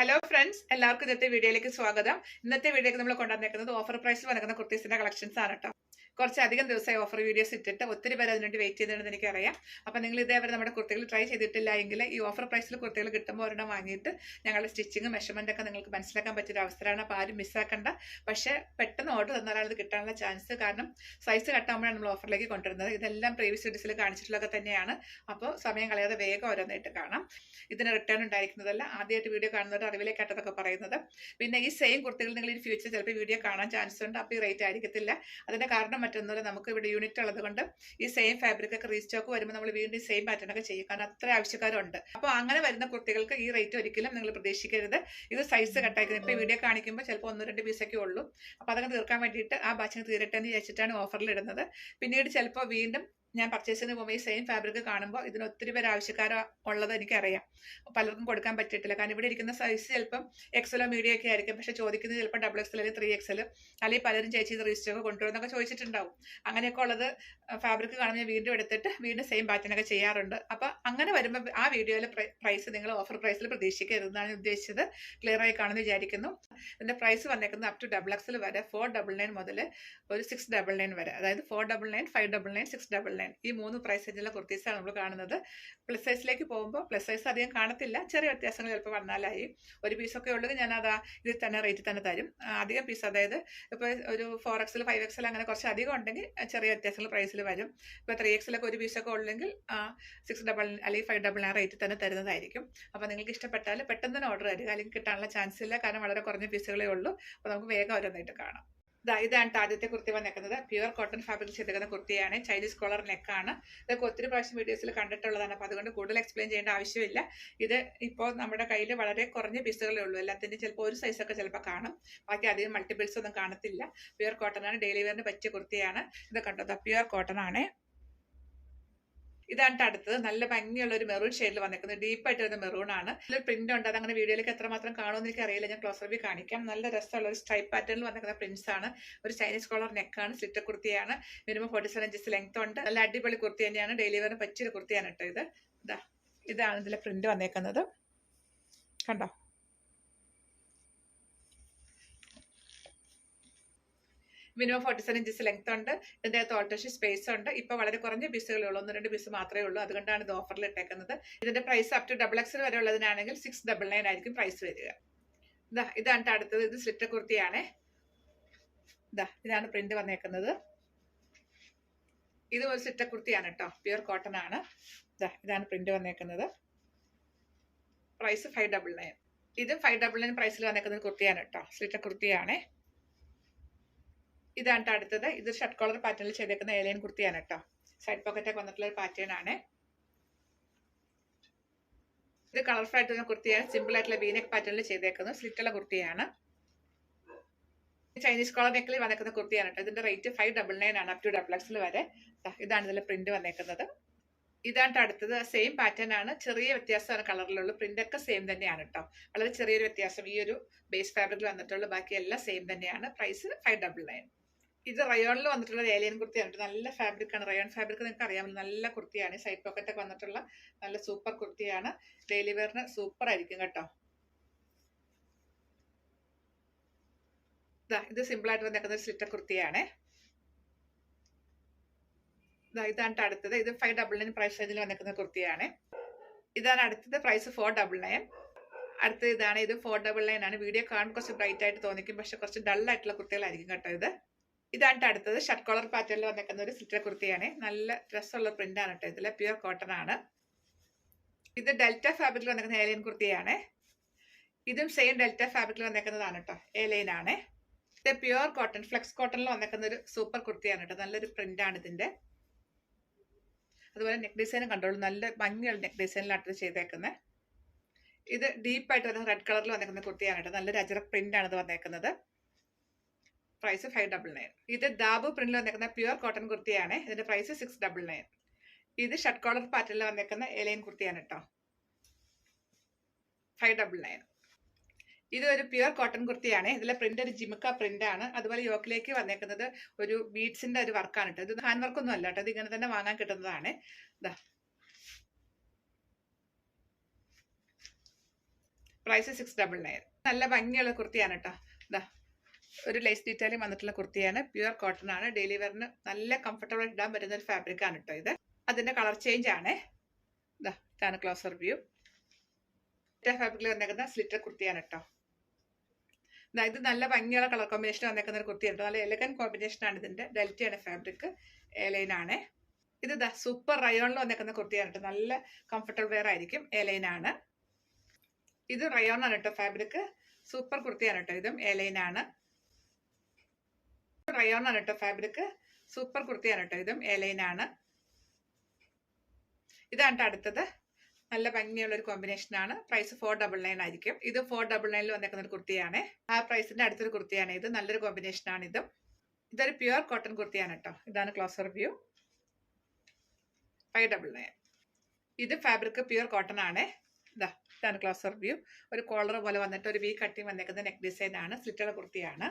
Hello friends, എല്ലാവർക്കും ഇന്നത്തെ വീഡിയോയിലേക്ക് സ്വാഗതം. ഇന്നത്തെ വീഡിയോക്ക് നമ്മൾ കൊണ്ടുവന്നേക്കുന്നത് ഓഫർ പ്രൈസിൽ വന്നിരിക്കുന്ന കുർത്തീസിന്റെ കളക്ഷൻസ് ആണ് കേട്ടോ. കുറച്ചധികം ദിവസമായി ഓഫർ വീഡിയോസ് ഇട്ടിട്ട് ഒത്തിരി പേര് അതിനുവേണ്ടി വെയിറ്റ് ചെയ്തിട്ടുണ്ടെന്ന് എനിക്കറിയാം. അപ്പം നിങ്ങൾ ഇതേവരെ നമ്മുടെ കുർത്തികൾ ട്രൈ ചെയ്തിട്ടില്ല എങ്കിൽ ഈ ഓഫർ പ്രൈസിൽ കുർത്തികൾ കിട്ടുമ്പോൾ ഒരെണ്ണം വാങ്ങിയിട്ട് ഞങ്ങളുടെ സ്റ്റിച്ചിങ് മെഷർമെന്റ് ഒക്കെ നിങ്ങൾക്ക് മനസ്സിലാക്കാൻ പറ്റിയൊരു അവസരമാണ്. അപ്പോൾ ആരും മിസ്സാക്കണ്ട. പക്ഷേ പെട്ടെന്ന് ഓർഡർ തന്നാലാണ് ഇത് കിട്ടാനുള്ള ചാൻസ്. കാരണം സൈസ് കട്ടാകുമ്പോഴാണ് നമ്മൾ ഓഫറിലേക്ക് കൊണ്ടുവരുന്നത്. ഇതെല്ലാം പ്രീവിയസ് വീഡിയോസിൽ കാണിച്ചിട്ടുള്ളതൊക്കെ തന്നെയാണ്. അപ്പോൾ സമയം കളയാതെ വേഗം ഓരോന്നായിട്ട് കാണാം. ഇതിന് റിട്ടേൺ ഉണ്ടായിരിക്കുന്നതല്ല. ആദ്യമായിട്ട് വീഡിയോ കാണുന്നവർ അറിവിലേക്കായിട്ടതൊക്കെ പറയുന്നത്. പിന്നെ ഈ സെയിം കുർത്തികൾ നിങ്ങൾ ഈ ഫ്യൂച്ചർ ചിലപ്പോൾ വീഡിയോ കാണാൻ ചാൻസ് ഉണ്ട്. അപ്പോൾ ഈ റേറ്റ് ആയിരിക്കത്തില്ല. അതിന്റെ കാരണം മറ്റൊന്നുമില്ല, നമുക്ക് ഇവിടെ യൂണിറ്റ് ഉള്ളത് കൊണ്ട് ഈ സെയിം ഫാബ്രിക് ഒക്കെ റീസ്റ്റോക്ക് വരുമ്പോൾ നമ്മൾ വീണ്ടും സെയിം പാറ്റേൺ ഒക്കെ ചെയ്യും. കാരണം അത്ര ആവശ്യക്കാരുണ്ട്. അപ്പോൾ അങ്ങനെ വരുന്ന കുർത്തികൾക്ക് ഈ റേറ്റ് ഒരിക്കലും നിങ്ങൾ പ്രതീക്ഷിക്കരുത്. ഇത് സൈസ് കട്ടായിരിക്കുന്നത്. ഇപ്പോൾ വീഡിയോ കാണിക്കുമ്പോൾ ചിലപ്പോൾ 1-2 പീസൊക്കെ ഉള്ളൂ. അപ്പോൾ അതൊക്കെ തീർക്കാൻ വേണ്ടിയിട്ട് ആ ബാച്ചിന് തീരട്ടെ എന്ന് വിചാരിച്ചിട്ടാണ് ഓഫറിൽ ഇടുന്നത്. പിന്നീട് ചിലപ്പോൾ വീണ്ടും ഞാൻ പർച്ചേസിന് പോകുമ്പോൾ ഈ സെയിം ഫാബ്രിക് കാണുമ്പോൾ ഇതിന് ഒത്തിരി പേര് ആവശ്യക്കാർ ഉള്ളത് എനിക്കറിയാം. പലർക്കും കൊടുക്കാൻ പറ്റിയിട്ടില്ല. കാരണം ഇവിടെ ഇരിക്കുന്ന സൈസ് ചിലപ്പം എക്സലോ മീഡിയം ഒക്കെ ആയിരിക്കും. പക്ഷെ ചോദിക്കുന്നത് ചിലപ്പോൾ XXL അല്ലെങ്കിൽ 3XL അല്ലെങ്കിൽ പലരും ചേച്ചി ഇത് റീസ്റ്റോക്ക് കൊണ്ടുവരുന്നൊക്കെ ചോദിച്ചിട്ടുണ്ടാവും. അങ്ങനെയൊക്കെ ഉള്ളത് ഫാബ്രിക് കാണുമ്പോൾ ഞാൻ വീണ്ടും എടുത്തിട്ട് വീണ്ടും സെയിം പാറ്റേണൊക്കെ ചെയ്യാറുണ്ട്. അപ്പം അങ്ങനെ വരുമ്പോൾ ആ വീഡിയോയിൽ പ്രൈസ് നിങ്ങൾ ഓഫർ പ്രൈസിൽ പ്രതീക്ഷിക്കരുതെന്നാണ് ഉദ്ദേശിച്ചത്. ക്ലിയർ ആയി കാണുമെന്ന് വിചാരിക്കുന്നു. ഇതിൻ്റെ പ്രൈസ് വന്നേക്കുന്നത് അപ് ടു XXL വരെ 499 മുതൽ ഒരു 699 വരെ. അതായത് 499, 599, 699 ഈ 3 പ്രൈസ് റേഞ്ചിലുള്ള കുർത്തീസാണ് നമ്മൾ കാണുന്നത്. പ്ലസ് സൈസിലേക്ക് പോകുമ്പോൾ പ്ലസ് സൈസ് അധികം കാണത്തില്ല. ചെറിയ വ്യത്യാസങ്ങൾ ചിലപ്പോൾ വന്നാലായി. ഒരു പീസൊക്കെ ഉള്ളത് ഞാൻ അതാ ഇതിൽ തന്നെ റേറ്റിൽ തന്നെ തരും. അധികം പീസ് അതായത് ഇപ്പോൾ ഒരു 4XL 5XL അങ്ങനെ കുറച്ച് അധികം ഉണ്ടെങ്കിൽ ചെറിയ വ്യത്യാസങ്ങൾ പ്രൈസിൽ വരും. ഇപ്പോൾ 3XL ഒക്കെ ഒരു പീസൊക്കെ ഉള്ളെങ്കിൽ 699 അല്ലെങ്കിൽ 599 റേറ്റിൽ തന്നെ തരുന്നതായിരിക്കും. അപ്പോൾ നിങ്ങൾക്ക് ഇഷ്ടപ്പെട്ടാൽ പെട്ടെന്ന് തന്നെ ഓർഡർ തരിക. അല്ലെങ്കിൽ കിട്ടാനുള്ള ചാൻസ് ഇല്ല. കാരണം വളരെ കുറഞ്ഞ പീസുകളേ ഉള്ളൂ. അപ്പോൾ നമുക്ക് വേഗം ഓരോന്നായിട്ട് കാണാം. ഇതാണ് ആദ്യത്തെ കുർത്തി വന്നേക്കുന്നത്. പ്യുവർ കോട്ടൺ ഫാബ്രിക് ചെയ്തിരിക്കുന്ന കുർത്തിയാണ്. ചൈനീസ് കോളർ നെക്കാണ്. ഇതൊക്കെ ഒത്തിരി പ്രാവശ്യം വീഡിയോസിൽ കണ്ടിട്ടുള്ളതാണ്. അപ്പോൾ അതുകൊണ്ട് കൂടുതൽ എക്സ്പ്ലെയിൻ ചെയ്യേണ്ട ആവശ്യമില്ല. ഇത് ഇപ്പോൾ നമ്മുടെ കയ്യിൽ വളരെ കുറഞ്ഞ പീസുകളേ ഉള്ളൂ. എല്ലാത്തിൻ്റെയും ചിലപ്പോൾ ഒരു സൈസൊക്കെ ചിലപ്പോൾ കാണും. ബാക്കി അധികം മൾട്ടിപ്പിൾസ് ഒന്നും കാണത്തില്ല. പ്യുവർ കോട്ടൺ ആണ്. ഡെയിലി വെയറിന് പറ്റിയ കുർത്തിയാണ്. ഇത് കണ്ടോ, പ്യുവർ കോട്ടൺ ആണ്. ഇതാണ് അടുത്തത്. നല്ല ഭംഗിയുള്ള ഒരു മെറൂൺ ഷെയ്ഡിൽ വന്നിരിക്കുന്നത്. ഡീപ്പായിട്ട് വരുന്ന മെറൂൺ ആണ്. നല്ലൊരു പ്രിന്റ് ഉണ്ട്. അതങ്ങനെ വീഡിയോയിലേക്ക് എത്രമാത്രം കാണുമെന്ന് എനിക്ക് അറിയില്ല. ഞാൻ ക്ലോസ് റിവ്യൂ കാണിക്കാം. നല്ല രസമുള്ള ഒരു സ്ട്രൈപ്പ് പാറ്റേണിൽ വന്നിരിക്കുന്ന പ്രിന്റ്സ് ആണ്. ഒരു ചൈനീസ് കോളർ നെക്കാണ്. സ്ലിറ്റർ കുർത്തിയാണ്. മിനിമം 47 ഇഞ്ചസ് ലെങ്ത് ഉണ്ട്. നല്ല അടിപൊളി കുർത്തി തന്നെയാണ്. ഡെയിലി വെയറിന് പറ്റിയൊരു കുർത്തിയാണ് കേട്ടോ ഇത്. ഇതാണ് ഇതിലെ പ്രിന്റ് വന്നേക്കുന്നത്. കണ്ടോ, മിനിമം 47 ഇഞ്ചസ് ലെങ്ത് ഉണ്ട്. ഇതിൻ്റെ അകത്ത് ഓൾട്ടേഷൻ സ്പേസ് ഉണ്ട്. ഇപ്പോൾ വളരെ കുറഞ്ഞ പീസുകളേ ഉള്ളൂ. 1-2 പീസ് മാത്രമേ ഉള്ളൂ. അതുകൊണ്ടാണ് ഇത് ഓഫറിൽ ഇട്ടേക്കുന്നത്. ഇതിന്റെ പ്രൈസ് അപ് ടു XXL വരെ ഉള്ളതിനാണെങ്കിൽ 699 ആയിരിക്കും പ്രൈസ് വരിക. ഇതാണ് അടുത്തത്. ഇത് സ്ലിറ്റർ കുർത്തിയാണ്. ഇതാണ് പ്രിന്റ് വന്നേക്കുന്നത്. ഇത് ഒരു സ്ലിറ്റർ കുർത്തിയാണ് കേട്ടോ. പ്യുവർ കോട്ടൺ ആണ്. ഇതാണ് പ്രിന്റ് വന്നേക്കുന്നത്. പ്രൈസ് 599. ഇത് 599 പ്രൈസിൽ വന്നേക്കുന്ന കുർത്തിയാണ് കേട്ടോ. സ്ലിറ്റർ കുർത്തിയാണ്. ഇതാണ് അടുത്തത്. ഇത് ഷർട്ട് കോളർ പാറ്റേണിൽ ചെയ്തേക്കുന്ന ഏലിയൻ കുർത്തിയാണ് കേട്ടോ. സൈഡ് പോക്കറ്റ് ഒക്കെ വന്നിട്ടുള്ള ഒരു പാറ്റേൺ ആണ്. ഇത് കളർഫുൾ ആയിട്ടുള്ള കുർത്തിയാണ്. സിമ്പിൾ ആയിട്ടുള്ള വീനെക്ക് പാറ്റേണിൽ ചെയ്തേക്കുന്നത്. സ്ലിറ്റുള്ള കുർത്തിയാണ്. ചൈനീസ് കോളർ നെക്കിൽ വന്നേക്കുന്ന കുർത്തിയാണ് കേട്ടോ. ഇതിന്റെ റേറ്റ് 599 ആണ്. അപ് ടു XXL വരെ. ഇതാണ് ഇതിലെ പ്രിന്റ് വന്നേക്കുന്നത്. ഇതാണ് അടുത്തത്. സെയിം പാറ്റേൺ ആണ്. ചെറിയ വ്യത്യാസമാണ് കളറിലുള്ള. പ്രിന്റ് ഒക്കെ സെയിം തന്നെയാണ് കേട്ടോ. വളരെ ചെറിയൊരു വ്യത്യാസം ഈ ഒരു ബേസ് ഫാബ്രിക്കിൽ വന്നിട്ടുള്ളൂ. ബാക്കി എല്ലാം സെയിം തന്നെയാണ്. പ്രൈസ് 599. ഇത് റയോണിൽ വന്നിട്ടുള്ള ഏലിയൻ കുർത്തിയാണ്. നല്ല ഫാബ്രിക് ആണ്. റയോൺ ഫാബ്രിക് നിങ്ങൾക്ക് അറിയാമല്ലോ. നല്ല കുർത്തിയാണ്. സൈഡ് പോക്കറ്റ് ഒക്കെ വന്നിട്ടുള്ള നല്ല സൂപ്പർ കുർത്തിയാണ്. ഡെയിലി വെയറിന് സൂപ്പർ ആയിരിക്കും കേട്ടോ. ഇത് സിമ്പിൾ ആയിട്ട് വന്നേക്കുന്ന ഒരു സ്ലിറ്റർ കുർത്തിയാണ്. ഇതാണ് അടുത്തത്. ഇത് 599 പ്രൈസ് റേഞ്ചിൽ വന്നിരിക്കുന്ന കുർത്തിയാണ്. ഇതാണ് അടുത്തത്. പ്രൈസ് 499. അടുത്തത് ഇതാണ്. ഇത് 499 ആണ്. വീഡിയോ കാണുമ്പോൾ കുറച്ച് ബ്രൈറ്റ് ആയിട്ട് തോന്നിക്കും. പക്ഷെ കുറച്ച് ഡൾ ആയിട്ടുള്ള കുർത്തികളായിരിക്കും കേട്ടോ. ഇതാണ് അടുത്തത്. ഷർട്ട് കോളർ പാറ്റേണിൽ വന്നിരിക്കുന്ന ഒരു സ്ലിറ്റർ കുർത്തിയാണ്. നല്ല രസമുള്ള പ്രിന്റ് ആണ് കേട്ടോ. ഇതിലെ പ്യുവർ കോട്ടൺ ആണ്. ഇത് ഡെൽറ്റ ഫാബ്രിക്കിൽ വന്നിരിക്കുന്ന ഏലിയൻ കുർത്തിയാണ്. ഇതും സെയിം ഡെൽറ്റ ഫാബ്രിക്കിൽ വന്നിരിക്കുന്നതാണ് കേട്ടോ. ഏലിയൻ ആണ്. ഇത് പ്യുവർ കോട്ടൺ ഫ്ലെക്സ് കോട്ടണിൽ വന്നിരിക്കുന്ന ഒരു സൂപ്പർ കുർത്തിയാണ് കേട്ടോ. നല്ലൊരു പ്രിന്റ് ആണ് ഇതിന്റെ. അതുപോലെ നെക്ക് ഡിസൈനും കണ്ടോളൂ. നല്ല ഭംഗിയുള്ള നെക്ക് ഡിസൈനിലാണ് ചെയ്തേക്കുന്നത്. ഇത് ഡീപ്പായിട്ട് വരുന്ന റെഡ് കളറിൽ വന്നിരിക്കുന്ന കുർത്തിയാണ് കേട്ടോ. നല്ലൊരു അജറക് പ്രിന്റ് ആണ് ഇത് വന്നേക്കുന്നത്. പ്രൈസ് 599. ഇത് ദാബു പ്രിന്റിൽ വന്നേക്കുന്ന പ്യുവർ കോട്ടൺ കുർത്തിയാണ്. ഇതിന്റെ പ്രൈസ് 699. ഇത് ഷർട്ട് കോളർ പാറ്റേണിൽ വന്നേക്കുന്ന ഏലിയൻ കുർത്തിയാണ് കേട്ടോ. 599. ഇത് ഒരു പ്യുവർ കോട്ടൺ കുർത്തിയാണ്. ഇതിലെ പ്രിന്റ് ഒരു ജിമിക്ക പ്രിന്റ് ആണ്. അതുപോലെ യോക്കിലേക്ക് വന്നേക്കുന്നത് ഒരു ബീഡ്സിന്റെ ഒരു വർക്കാണ് കേട്ടോ. ഇത് ഹാൻഡ് വർക്കൊന്നും അല്ല കേട്ടോ. ഇത് ഇങ്ങനെ തന്നെ വാങ്ങാൻ കിട്ടുന്നതാണ്. പ്രൈസ് 699. നല്ല ഭംഗിയുള്ള കുർത്തിയാണ് കേട്ടോ. ഇതാ ഒരു ലേസ് ഡീറ്റെയിലിംഗ് വന്നിട്ടുള്ള കുർത്തിയാണ്. പ്യുവർ കോട്ടൺ ആണ്. ഡെയിലി വെയറിന് നല്ല കംഫർട്ടബിൾ ഇടാൻ പറ്റുന്ന ഒരു ഫാബ്രിക് ആണ് കേട്ടോ ഇത്. അതിന്റെ കളർ ചേഞ്ച് ആണ്. ഇതാണ് ക്ലോസർ വ്യൂ. ഫാബ്രിക്കിൽ വന്നേക്കുന്ന സ്ലിറ്റർ കുർത്തിയാണ് കേട്ടോ. ഇത് നല്ല ഭംഗിയുള്ള കളർ കോമ്പിനേഷൻ വന്നേക്കുന്ന ഒരു കുർത്തിയാണ്. നല്ല എലഗൻ കോമ്പിനേഷൻ ആണ് ഇതിന്റെ. ഡെൽറ്റയാണ് ഫാബ്രിക്, എലൈൻ ആണ്. ഇത് സൂപ്പർ റയോണിൽ വന്നേക്കുന്ന കുർത്തിയാണ് കേട്ടോ. നല്ല കംഫർട്ടബിൾ വെയർ ആയിരിക്കും. എലൈൻ ആണ്. ഇത് റയോൺ ആണ് കേട്ടോ ഫാബ്രിക്. സൂപ്പർ കുർത്തിയാണ് കേട്ടോ. ഇതും എലൈൻ ആണ്. റയോൺ ആണ് കേട്ടോ ഫാബ്രിക്. സൂപ്പർ കുർത്തിയാണ് കേട്ടോ. ഇതും എലൈൻ ആണ്. ഇതാണ് അടുത്തത്. നല്ല ഭംഗിയുള്ള ഒരു കോമ്പിനേഷൻ ആണ്. പ്രൈസ് 499 ആയിരിക്കും. ഇത് 499 വന്നേക്കുന്ന ഒരു കുർത്തിയാണ്. ആ പ്രൈസിന്റെ അടുത്തൊരു കുർത്തിയാണ് ഇത്. നല്ലൊരു കോമ്പിനേഷൻ ആണ് ഇതും. ഇതൊരു പ്യുവർ കോട്ടൺ കുർത്തിയാണ് കേട്ടോ. ഇതാണ് ക്ലോസർ വ്യൂ. 599. ഇത് ഫാബ്രിക് പ്യുവർ കോട്ടൺ ആണ്. ഇതാണ് ക്ലോസർ വ്യൂ. ഒരു കോളർ പോലെ വന്നിട്ട് ഒരു വി കട്ടിങ് വന്നേക്കുന്ന നെക്ക് ഡിസൈൻ ആണ്. സ്ലിറ്റർ കുർത്തിയാണ്.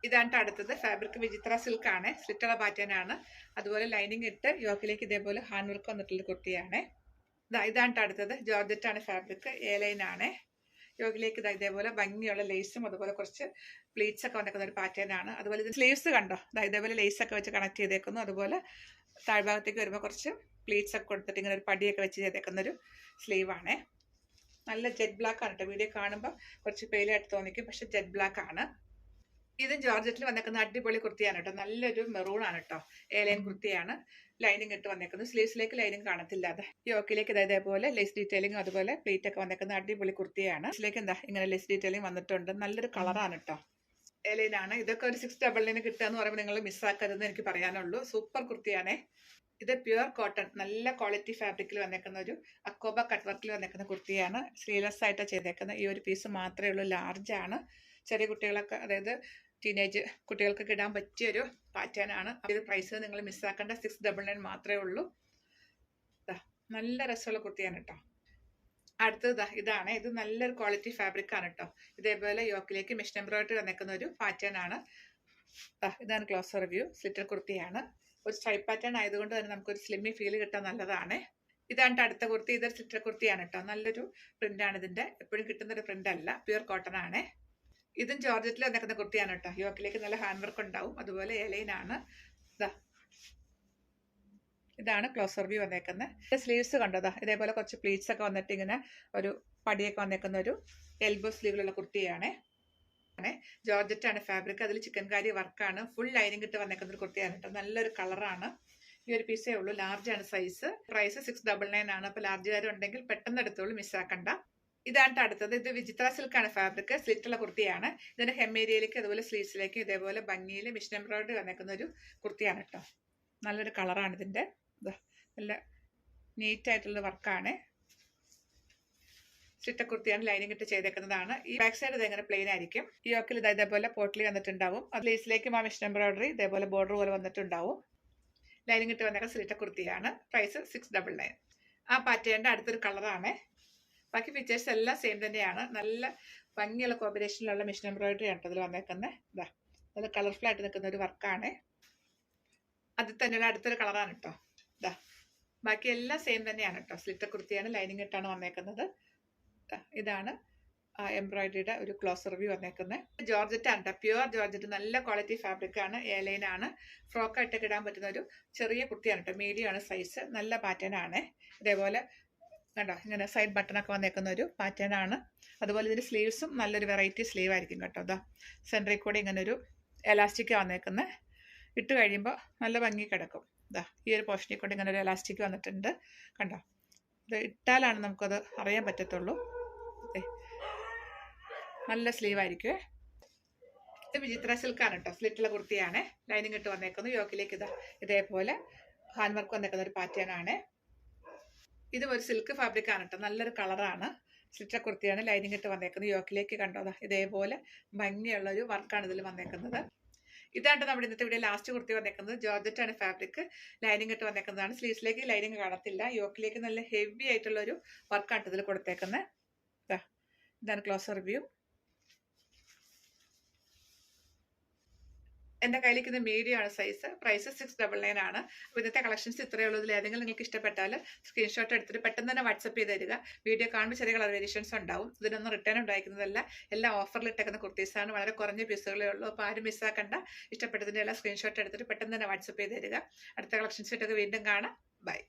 ഇതാണ് അടുത്തത്. ഫാബ്രിക് വിചിത്ര സിൽക്ക് ആണ്. സ്ലിറ്റർ പാറ്റേൺ ആണ്. അതുപോലെ ലൈനിങ് ഇട്ട് യോക്കിലേക്ക് ഇതേപോലെ ഹാൻഡ് വർക്ക് വന്നിട്ടുള്ള കുർത്തിയാണ്. ഇതാണ് അടുത്തത്. ജോർജറ്റ് ആണ് ഫാബ്രിക്. എലൈൻ ആണ്. യോക്കിലേക്ക് ഇതേപോലെ ഭംഗിയുള്ള ലേസും അതുപോലെ കുറച്ച് പ്ലീറ്റ്സ് ഒക്കെ വന്നിരിക്കുന്ന ഒരു പാറ്റേൺ ആണ്. അതുപോലെ ഇത് സ്ലീവ്സ് കണ്ടോ. ഇതേപോലെ ലേസ് ഒക്കെ വെച്ച് കണക്ട് ചെയ്തേക്കുന്നു. അതുപോലെ താഴ്ഭാഗത്തേക്ക് വരുമ്പോൾ കുറച്ച് പ്ലീറ്റ്സ് ഒക്കെ കൊടുത്തിട്ട് ഇങ്ങനെ ഒരു പടിയൊക്കെ വെച്ച് ചെയ്തേക്കുന്ന ഒരു സ്ലീവ് ആണ്. നല്ല ജെറ്റ് ബ്ലാക്ക് ആണ് കേട്ടോ. വീഡിയോ കാണുമ്പോൾ കുറച്ച് പെയിലായിട്ട് തോന്നിക്കും, പക്ഷെ ജെറ്റ് ബ്ലാക്ക് ആണ്. ഇതും ജോർജറ്റിൽ വന്നേക്കുന്ന അടിപൊളി കുർത്തിയാണ് കേട്ടോ. നല്ലൊരു മെറൂൺ ആണ് കേട്ടോ. എലൈൻ കുർത്തിയാണ്. ലൈനിങ് ഇട്ട് വന്നേക്കുന്നു. സ്ലീവ്സിലേക്ക് ലൈനിങ് കാണത്തില്ലാതെ യോക്കിലേക്ക് ഇതേപോലെ ലേസ് ഡീറ്റെയിലിംഗ് അതുപോലെ പ്ലേറ്റ് ഒക്കെ വന്നേക്കുന്ന അടിപൊളി കുർത്തിയാണ്. ഇതിലേക്ക് ഇങ്ങനെ ലേസ് ഡീറ്റെയിലിംഗ് വന്നിട്ടുണ്ട്. നല്ലൊരു കളറാണ് കേട്ടോ. എലൈൻ ആണ്. ഇതൊക്കെ ഒരു 699 കിട്ടുക എന്ന് പറയുമ്പോൾ നിങ്ങൾ മിസ്സാക്കരുതെന്ന് എനിക്ക് പറയാനുള്ളൂ. സൂപ്പർ കുർത്തിയാണേ. ഇത് പ്യുവർ കോട്ടൺ നല്ല ക്വാളിറ്റി ഫാബ്രിക്കിൽ വന്നേക്കുന്ന ഒരു അക്കോബ കട്ട് വർക്കിൽ വന്നേക്കുന്ന കുർത്തിയാണ്. സ്ലീവ്ലെസ് ആയിട്ട് ചെയ്തേക്കുന്ന ഈ ഒരു പീസ് മാത്രമേ ഉള്ളൂ. ലാർജ് ആണ്. ചെറിയ കുട്ടികളൊക്കെ, അതായത് ടീനേജ് കുട്ടികൾക്കൊക്കെ ഇടാൻ പറ്റിയൊരു പാറ്റേൺ ആണ്. ഇത് പ്രൈസ് നിങ്ങൾ മിസ്സാക്കേണ്ട. 699 മാത്രമേ ഉള്ളൂ. നല്ല രസമുള്ള കുർത്തിയാണ് കേട്ടോ. അടുത്തത് ഇതാണ്. ഇത് നല്ലൊരു ക്വാളിറ്റി ഫാബ്രിക് ആണ് കേട്ടോ. ഇതേപോലെ യോക്കിലേക്ക് മിഷൻ എംബ്രോയിഡറി വന്നേക്കുന്ന ഒരു പാറ്റേൺ ആണ്. ഇതാണ് ക്ലോസർ വ്യൂ. സ്ലിറ്റർ കുർത്തിയാണ്. ഒരു സ്ട്രൈപ്പ് പാറ്റേൺ ആയതുകൊണ്ട് തന്നെ നമുക്കൊരു സ്ലിമ്മി ഫീൽ കിട്ടാൻ നല്ലതാണ്. ഇതാണ് അടുത്ത കുർത്തി. ഇതൊരു സ്ലിറ്റർ കുർത്തിയാണ് കേട്ടോ. നല്ലൊരു പ്രിന്റ് ആണ് ഇതിന്റെ. എപ്പോഴും കിട്ടുന്ന ഒരു പ്രിന്റ് അല്ല. പ്യുവർ കോട്ടൺ ആണ്. ഇതും ജോർജറ്റിൽ വന്നേക്കുന്ന കുർത്തിയാണ് കേട്ടോ. യോക്കിലേക്ക് നല്ല ഹാൻഡ് വർക്ക് ഉണ്ടാവും. അതുപോലെ എലൈൻ ആണ്. ഇതാണ് ക്ലോസർ വ്യൂ വന്നേക്കുന്നത്. സ്ലീവ്സ് കണ്ടോ. ഇതേപോലെ കുറച്ച് പ്ലീറ്റ്സ് ഒക്കെ വന്നിട്ട് ഇങ്ങനെ ഒരു പടിയൊക്കെ വന്നേക്കുന്ന ഒരു എൽബോ സ്ലീവിലുള്ള കുർത്തിയാണ്. ജോർജറ്റ് ആണ് ഫാബ്രിക്. അതിൽ ചിക്കൻ കാരി വർക്കാണ്. ഫുൾ ലൈനിങ് ഇട്ട് വന്നേക്കുന്ന ഒരു കുർത്തിയാണ് കേട്ടോ. നല്ലൊരു കളറാണ്. ഈ ഒരു പീസേ ഉള്ളൂ. ലാർജ് ആണ് സൈസ്. പ്രൈസ് 699 ആണ്. അപ്പോൾ ലാർജുകാരും ഉണ്ടെങ്കിൽ പെട്ടെന്ന് എടുത്തോളൂ, മിസ്സാക്കണ്ട. ഇതാണ് അടുത്തത്. ഇത് വിചിത്ര സിൽക്ക് ആണ് ഫാബ്രിക്. സ്ലിറ്റുള്ള കുർത്തിയാണ്. ഇതിന്റെ hem ഏരിയയിലേക്ക് അതുപോലെ സ്ലീവ്സിലേക്ക് ഇതേപോലെ ഭംഗിയിൽ മിഷൻ എംബ്രോയിഡറി വന്നേക്കുന്ന ഒരു കുർത്തിയാണ് കേട്ടോ. നല്ലൊരു കളറാണ് ഇതിന്റെ. നല്ല നീറ്റ് ആയിട്ടുള്ള വർക്കാണ്. സ്ലിറ്റർ കുർത്തിയാണ്. ലൈനിങ് ഇട്ട് ചെയ്തേക്കുന്നതാണ്. ഈ ബാക്ക് സൈഡ് ഇതെങ്ങനെ പ്ലെയിൻ ആയിരിക്കും. ഈ യോക്കിൽ ഇതേപോലെ പോട്ട്ലി വന്നിട്ടുണ്ടാവും. അത് ലേസിലേക്കും ആ മിഷൻ എംബ്രോയിഡറി ഇതേപോലെ ബോർഡർ പോലെ വന്നിട്ടുണ്ടാവും. ലൈനിങ് ഇട്ട് വന്നേക്കുന്ന സ്ലിറ്റർ കുർത്തിയാണ്. പ്രൈസ് 699. ആ പാറ്റേണിന്റെ അടുത്തൊരു കളറാണ്. ബാക്കി ഫീച്ചേഴ്സ് എല്ലാം സെയിം തന്നെയാണ്. നല്ല ഭംഗിയുള്ള കോമ്പിനേഷനിലുള്ള മിഷൻ എംബ്രോയിഡറി ആണ് ഇതിൽ വന്നേക്കുന്നത്. നല്ല കളർഫുൾ ആയിട്ട് നിൽക്കുന്ന ഒരു വർക്കാണ്. അതിൽ തന്നെയുള്ള അടുത്തൊരു കളറാണ് കേട്ടോ. ബാക്കി എല്ലാം സെയിം തന്നെയാണ് കേട്ടോ. സ്ലിറ്റർ കുർത്തിയാണ്. ലൈനിങ് ഇട്ടാണ് വന്നേക്കുന്നത്. ഇതാണ് എംബ്രോയിഡറിയുടെ ഒരു ക്ലോസർ വ്യൂ വന്നേക്കുന്നത്. ജോർജറ്റ് ആണ് കേട്ടോ. Pure georgette. നല്ല ക്വാളിറ്റി ഫാബ്രിക് ആണ്. എയർലൈൻ ആണ്. ഫ്രോക്ക് ആയിട്ടൊക്കെ ഇടാൻ പറ്റുന്ന ഒരു ചെറിയ കുർത്തിയാണ് കേട്ടോ. മീഡിയം ആണ് സൈസ്. നല്ല പാറ്റേൺ ആണ്. ഇതേപോലെ കണ്ടോ ഇങ്ങനെ സൈഡ് ബട്ടണൊക്കെ വന്നേക്കുന്ന ഒരു പാറ്റേൺ ആണ്. അതുപോലെ ഇതിന്റെ സ്ലീവ്സും നല്ലൊരു വെറൈറ്റി സ്ലീവ് ആയിരിക്കും കേട്ടോ. സെൻറ്ററിൽ കൂടെ ഇങ്ങനെ ഒരു എലാസ്റ്റിക് വന്നേക്കുന്നത്. ഇട്ട് കഴിയുമ്പോൾ നല്ല ഭംഗി കിടക്കും. ഈ ഒരു പോർഷനിൽ കൂടെ ഇങ്ങനെ ഒരു എലാസ്റ്റിക് വന്നിട്ടുണ്ട്. കണ്ടോ. ഇത് ഇട്ടാലാണ് നമുക്കത് അറിയാൻ പറ്റത്തുള്ളൂ. നല്ല സ്ലീവ് ആയിരിക്കുമേ. ഇത് വിചിത്ര സിൽക്കാണ് കേട്ടോ. സ്ലിറ്റുള്ള കുർത്തിയാണ്. ലൈനിങ് ഇട്ട് വന്നേക്കുന്നു. യോക്കിലേക്ക് ഇതേപോലെ ഹാൻഡ് വർക്ക് വന്നേക്കുന്ന ഒരു പാറ്റേൺ ആണ്. ഇത് ഒരു സിൽക്ക് ഫാബ്രിക് ആണ് കേട്ടോ. നല്ലൊരു കളറാണ്. സ്ലിറ്റർ കുർത്തിയാണ്. ലൈനിങ് ഇട്ട് വന്നേക്കുന്നത്. യോക്കിലേക്ക് കണ്ടോ ഇതേപോലെ ഭംഗിയുള്ള ഒരു വർക്കാണ് ഇതിൽ വന്നേക്കുന്നത്. ഇതാണ് നമ്മുടെ ഇന്നത്തെ വീഡിയോ ലാസ്റ്റ് കുർത്തി വന്നേക്കുന്നത്. ജോർജറ്റ് ആണ് ഫാബ്രിക്. ലൈനിങ് ഇട്ട് വന്നേക്കുന്നതാണ്. സ്ലീവ്സിലേക്ക് ലൈനിങ് കാണത്തില്ല. യോക്കിലേക്ക് നല്ല ഹെവി ആയിട്ടുള്ള ഒരു വർക്കാണ് ഇതിൽ കൊടുത്തേക്കുന്നത്. ഇതാണ് ക്ലോസർ വ്യൂ. എന്റെ കയ്യിലിരിക്കുന്ന മീഡിയം ആണ് സൈസ്. പ്രൈസ് 699 ആണ്. അപ്പോൾ ഇന്നത്തെ കളക്ഷൻസ് ഇത്രയേ ഉള്ളൂ. ഇതിൽ ഏതെങ്കിലും നിങ്ങൾക്ക് ഇഷ്ടപ്പെട്ടാൽ സ്ക്രീൻഷോട്ട് എടുത്തിട്ട് പെട്ടെന്ന് തന്നെ വാട്സപ്പ് ചെയ്ത് തരിക. വീഡിയോ കാണുമ്പോൾ ചെറിയ കളർ വേരിയേഷൻസ് ഉണ്ടാവും. ഇതിനൊന്നും റിട്ടേൺ ഉണ്ടായിരിക്കുന്നതല്ല. എല്ലാം ഓഫറിൽ ഇട്ടേക്കുന്ന കുർത്തീസാണ്. വളരെ കുറഞ്ഞ പീസുകളേ ഉള്ളൂ. അപ്പോൾ ആരും മിസ്സാക്കണ്ട. ഇഷ്ടപ്പെട്ടതിൻ്റെ എല്ലാം സ്ക്രീൻഷോട്ട് എടുത്തിട്ട് പെട്ടെന്ന് തന്നെ വാട്സപ്പ് ചെയ്ത് തരിക. അടുത്ത കളക്ഷൻസ് ഇട്ടൊക്കെ വീണ്ടും കാണാം. ബൈ.